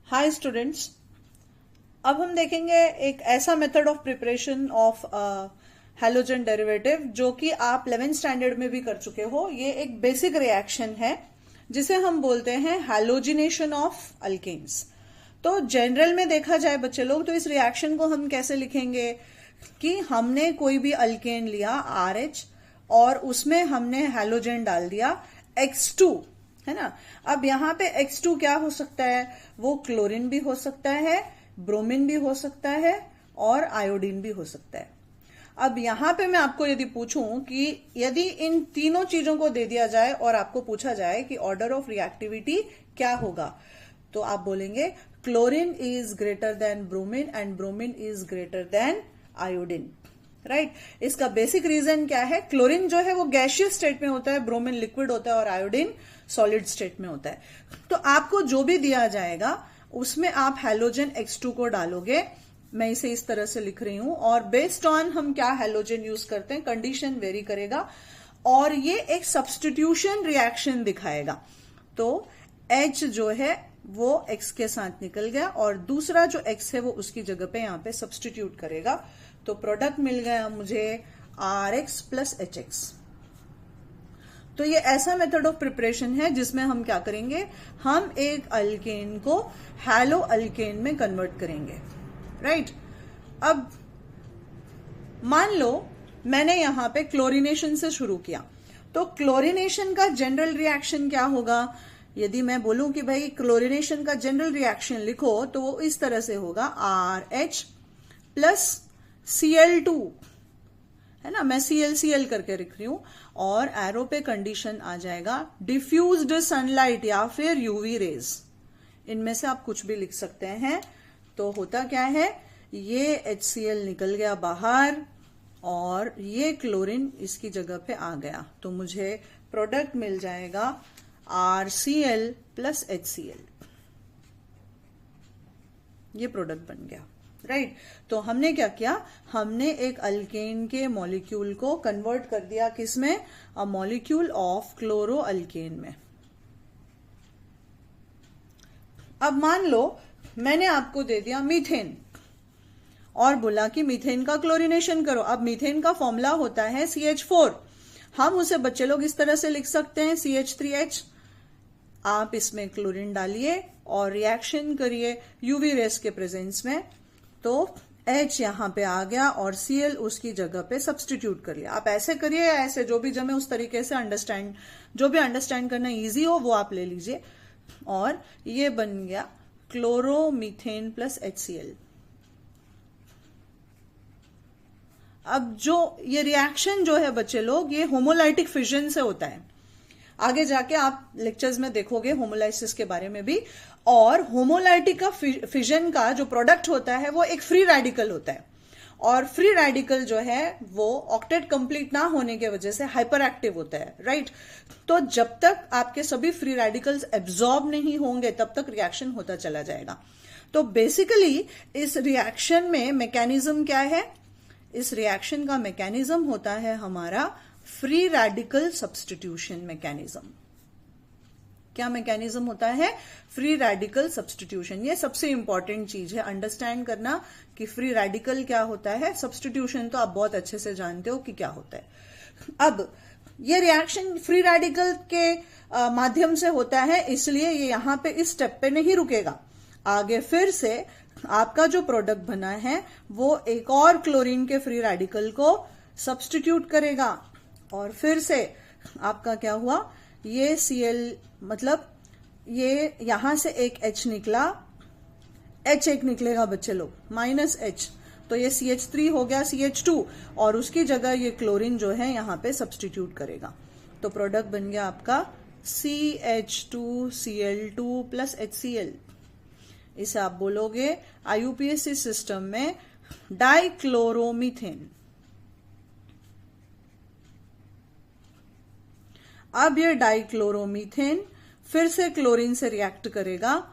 Hi students, अब हम देखेंगे एक ऐसा method of preparation of halogen derivative जो कि आप 11th स्टैंडर्ड में भी कर चुके हो। ये एक बेसिक रिएक्शन है जिसे हम बोलते हैं हैलोजिनेशन ऑफ अल्केन्स। तो जनरल में देखा जाए बच्चे लोग, तो इस रिएक्शन को हम कैसे लिखेंगे कि हमने कोई भी अल्केन लिया RH और उसमें हमने हैलोजन डाल दिया X2, है ना। अब यहाँ पे X2 क्या हो सकता है? वो क्लोरीन भी हो सकता है, ब्रोमीन भी हो सकता है और आयोडीन भी हो सकता है। अब यहाँ पे मैं आपको यदि पूछूं कि यदि इन तीनों चीजों को दे दिया जाए और आपको पूछा जाए कि ऑर्डर ऑफ रिएक्टिविटी क्या होगा, तो आप बोलेंगे chlorine is greater than bromine and bromine is greater than iodine, right. इसका बेसिक रीजन क्या है? क्लोरीन जो है वो गैसियस स्टेट में होता है, ब्रोमीन लिक्विड होता है और आयोडीन सॉलिड स्टेट में होता है। तो आपको जो भी दिया जाएगा उसमें आप हैलोजन X2 को डालोगे। मैं इसे इस तरह से लिख रही हूं और बेस्ड ऑन हम क्या हैलोजन यूज करते हैं कंडीशन वेरी करेगा और ये एक सब्स्टिट्यूशन रिएक्शन दिखाएगा। तो H जो है वो X के साथ निकल गया और दूसरा जो X है वो उसकी जगह पे यहां पे सब्स्टिट्यूट करेगा। तो प्रोडक्ट मिल गया मुझे RX प्लस HX। तो ये ऐसा मेथड ऑफ प्रिपरेशन है जिसमें हम क्या करेंगे, हम एक अल्केन को हैलो अल्केन में कन्वर्ट करेंगे, राइट। अब मान लो मैंने यहां पे क्लोरीनेशन से शुरू किया, तो क्लोरीनेशन का जनरल रिएक्शन क्या होगा? यदि मैं बोलूं कि भाई क्लोरीनेशन का जनरल रिएक्शन लिखो तो वो इस तरह से होगा RH प्लस Cl2, है ना। मैं Cl करके लिख रही हूं और एरो पे कंडीशन आ जाएगा डिफ्यूज्ड सनलाइट या फिर यूवी रेज। इनमें से आप कुछ भी लिख सकते हैं। तो होता क्या है, ये HCl निकल गया बाहर और ये क्लोरीन इसकी जगह पे आ गया, तो मुझे प्रोडक्ट मिल जाएगा RCl प्लस HCl। ये प्रोडक्ट बन गया, राइट। तो हमने क्या किया, हमने एक अल्केन के मॉलिक्यूल को कन्वर्ट कर दिया किसमें? A molecule of chloro alkane में। अब मान लो मैंने आपको दे दिया मीथेन और बोला कि मीथेन का क्लोरीनेशन करो। अब मीथेन का फॉर्मूला होता है CH4। हम उसे बच्चे लोग इस तरह से लिख सकते हैं CH3H। आप इसमें क्लोरीन डालिए और रिएक्शन करिए यूवी रेस के प्रेजेंस में, तो H यहां पे आ गया और Cl उसकी जगह पे सब्स्टिट्यूट कर लिया। आप ऐसे करिए या ऐसे, जो भी जमे उस तरीके से अंडरस्टैंड, जो भी अंडरस्टैंड करना इजी हो वो आप ले लीजिए। और ये बन गया क्लोरोमीथेन प्लस HCl। अब जो ये रिएक्शन जो है बच्चे लोग, ये होमोलाइटिक फिजन से होता है। आगे जाके आप लेक्चर्स में देखोगे होमोलाइसिस के बारे में भी। और होमोलाइटिक का फिजन का जो प्रोडक्ट होता है वो एक फ्री रेडिकल होता है और फ्री रेडिकल जो है वो ऑक्टेट कंप्लीट ना होने की वजह से हाइपर एक्टिव होता है, राइट। तो जब तक आपके सभी फ्री रेडिकल्स एब्जॉर्ब नहीं होंगे तब तक रिएक्शन होता चला जाएगा। तो बेसिकली इस रिएक्शन में मैकेनिज्म क्या है? इस रिएक्शन का मैकेनिज्म होता है हमारा फ्री रेडिकल सब्स्टिट्यूशन मैकेनिज्म। क्या मैकेनिज्म होता है? Free radical substitution. ये सबसे इंपॉर्टेंट चीज है अंडरस्टैंड करना कि फ्री रेडिकल क्या होता है। सब्स्टिट्यूशन तो आप बहुत अच्छे से जानते हो कि क्या होता है। अब ये रिएक्शन फ्री रेडिकल के माध्यम से होता है, इसलिए ये यहां पे इस स्टेप पे नहीं रुकेगा। आगे फिर से आपका जो प्रोडक्ट बना है वो एक और क्लोरीन के फ्री रेडिकल को सब्स्टिट्यूट करेगा और फिर से आपका क्या हुआ, ये Cl मतलब ये यहां से एक H निकला, H एक निकलेगा बच्चे लोग -H, तो ये CH3 हो गया CH2 और उसकी जगह ये क्लोरीन जो है यहां पे सब्स्टिट्यूट करेगा। तो प्रोडक्ट बन गया आपका CH2Cl2 प्लस HCl। इसे आप बोलोगे IUPAC सिस्टम में डाइक्लोरोमीथेन। अब ये डाइक्लोरोमीथेन फिर से क्लोरीन से रिएक्ट करेगा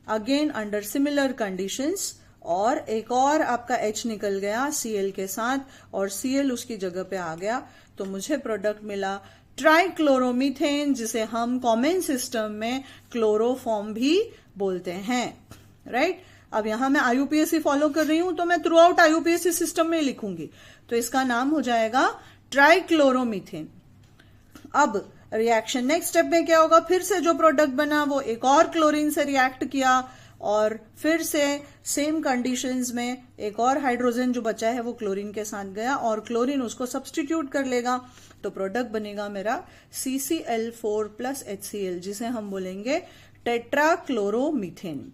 अगेन अंडर सिमिलर कंडीशंस और एक और आपका H निकल गया Cl के साथ और Cl उसकी जगह पे आ गया। तो मुझे प्रोडक्ट मिला ट्राइक्लोरोमीथेन, जिसे हम कॉमन सिस्टम में क्लोरोफॉर्म भी बोलते हैं। राइट। अब यहां मैं आईयूपीएसी फॉलो कर रही हूं तो मैं थ्रू आउट आईयूपीएसी सिस्टम में लिखूंगी, तो इसका नाम हो जाएगा ट्राइक्लोरोमीथेन। अब रिएक्शन नेक्स्ट स्टेप में क्या होगा, फिर से जो प्रोडक्ट बना वो एक और क्लोरीन से रिएक्ट किया और फिर से सेम कंडीशंस में एक और हाइड्रोजन जो बचा है वो क्लोरीन के साथ गया और क्लोरीन उसको सब्सटीट्यूट कर लेगा, तो प्रोडक्ट बनेगा मेरा CCl4 प्लस HCl, जिसे हम बोलेंगे टेट्राक्लोरोमीथेन,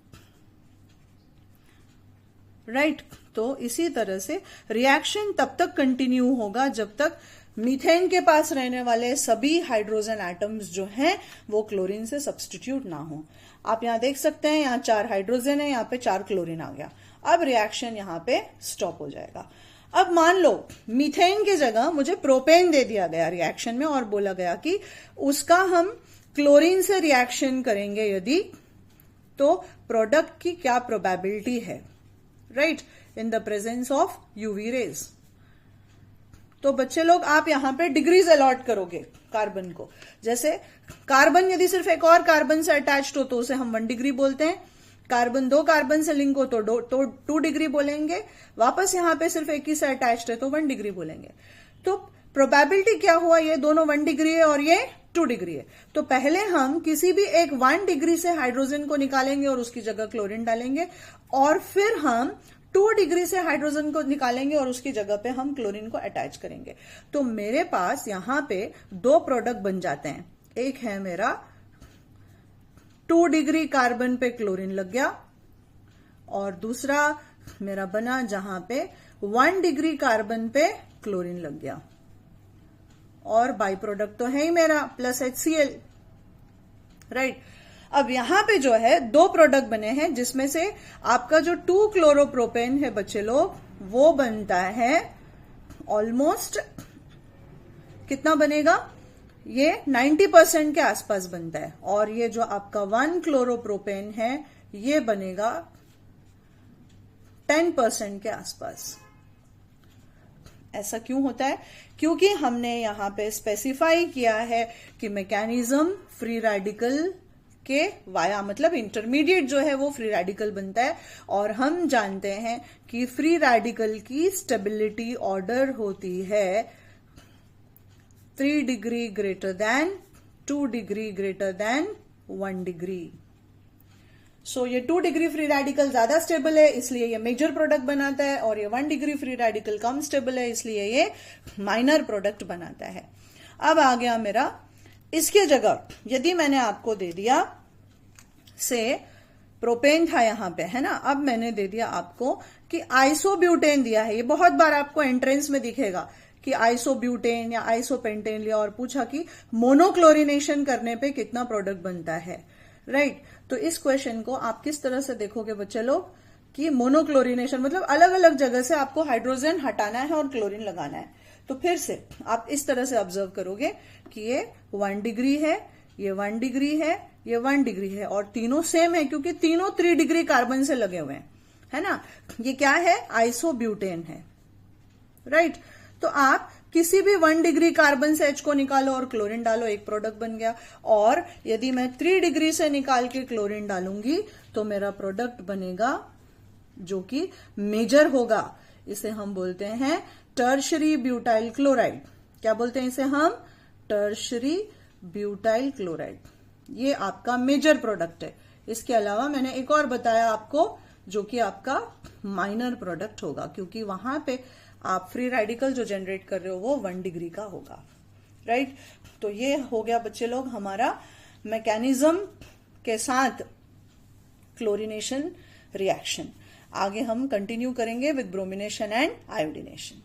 राइट। तो इसी तरह से रिएक्शन तब तक कंटिन्यू होगा जब तक मीथेन के पास रहने वाले सभी हाइड्रोजन एटम्स जो हैं वो क्लोरीन से सब्सटीट्यूट ना हो। आप यहां देख सकते हैं, यहां 4 हाइड्रोजन है, यहां पे 4 क्लोरीन आ गया। अब रिएक्शन यहां पे स्टॉप हो जाएगा। अब मान लो मीथेन की जगह मुझे प्रोपेन दे दिया गया रिएक्शन में और बोला गया कि उसका हम क्लोरीन से रिएक्शन करेंगे यदि, तो प्रोडक्ट की क्या प्रोबेबिलिटी है, right, in the presence of UV rays. तो बच्चे लोग आप यहां पे डिग्रीज अलॉट करोगे कार्बन को। जैसे कार्बन यदि सिर्फ एक और कार्बन से अटैच्ड हो तो उसे हम 1 डिग्री बोलते हैं, कार्बन 2 कार्बन से लिंक हो तो 2 डिग्री बोलेंगे, वापस यहां पे सिर्फ एक ही से अटैच्ड है तो 1 डिग्री बोलेंगे। तो प्रोबेबिलिटी क्या हुआ, ये दोनों 1 डिग्री है और ये 2 डिग्री है। तो पहले हम किसी भी एक 1 डिग्री से हाइड्रोजन को निकालेंगे और उसकी जगह क्लोरीन डालेंगे, और फिर हम 2 डिग्री से हाइड्रोजन को निकालेंगे और उसकी जगह पे हम क्लोरीन को अटैच करेंगे। तो मेरे पास यहां पे 2 प्रोडक्ट बन जाते हैं। एक है मेरा 2 डिग्री कार्बन पे क्लोरीन लग गया और दूसरा मेरा बना जहां पे 1 डिग्री कार्बन पे क्लोरीन लग गया, और बाई प्रोडक्ट तो है ही मेरा प्लस HCl, राइट। अब यहां पे जो है 2 प्रोडक्ट बने हैं जिसमें से आपका जो 2 क्लोरोप्रोपेन है बच्चे लोग वो बनता है ऑलमोस्ट, कितना बनेगा, ये 90% के आसपास बनता है, और ये जो आपका 1 क्लोरोप्रोपेन है ये बनेगा 10% के आसपास। ऐसा क्यों होता है, क्योंकि हमने यहां पे स्पेसिफाई किया है कि मैकेनिज्म फ्री रेडिकल के वाया, मतलब इंटरमीडिएट जो है वो फ्री रेडिकल बनता है, और हम जानते हैं कि फ्री रेडिकल की स्टेबिलिटी ऑर्डर होती है 3 degree greater than 2 degree greater than 1 degree. So ये 2 डिग्री फ्री रेडिकल ज्यादा स्टेबल है इसलिए ये मेजर प्रोडक्ट बनाता है, और ये 1 डिग्री फ्री रेडिकल कम स्टेबल है इसलिए ये माइनर प्रोडक्ट बनाता है। अब आ गया मेरा, इसके जगह यदि मैंने आपको दे दिया से प्रोपेन था यहां पे, है ना, अब मैंने दे दिया आपको कि आइसोब्यूटेन दिया है। ये बहुत बार आपको एंट्रेंस में दिखेगा कि आइसोब्यूटेन या आइसोपेंटेन लिया और पूछा कि मोनोक्लोरिनेशन करने पे कितना प्रोडक्ट बनता है, राइट। तो इस क्वेश्चन को आप किस तरह से देखोगे बच्चे लोग कि मोनोक्लोरिनेशन मतलब अलग अलग जगह से आपको हाइड्रोजन हटाना है और क्लोरीन लगाना है। तो फिर से आप इस तरह से ऑब्जर्व करोगे कि ये 1 डिग्री है, ये 1 डिग्री है, ये 1 डिग्री है, और तीनों सेम है क्योंकि तीनों 3 डिग्री कार्बन से लगे हुए हैं, है ना। ये क्या है, आइसोब्यूटेन है, राइट। तो आप किसी भी 1 डिग्री कार्बन से H को निकालो और क्लोरीन डालो, एक प्रोडक्ट बन गया। और यदि मैं 3 डिग्री से निकाल के क्लोरीन डालूंगी तो मेरा प्रोडक्ट बनेगा जो कि मेजर होगा। इसे हम बोलते हैं टर्शरी ब्यूटाइल क्लोराइड। क्या बोलते हैं इसे हम, टर्शरी ब्यूटाइल क्लोराइड। ये आपका मेजर प्रोडक्ट है। इसके अलावा मैंने एक और बताया आपको जो कि आपका माइनर प्रोडक्ट होगा, क्योंकि वहां पे आप फ्री रेडिकल जो जनरेट कर रहे हो वो 1 डिग्री का होगा, राइट। तो ये हो गया बच्चे लोग हमारा मैकेनिज्म के साथ क्लोरीनेशन रिएक्शन। आगे हम कंटिन्यू करेंगे विद ब्रोमिनेशन एंड आयोडीनेशन।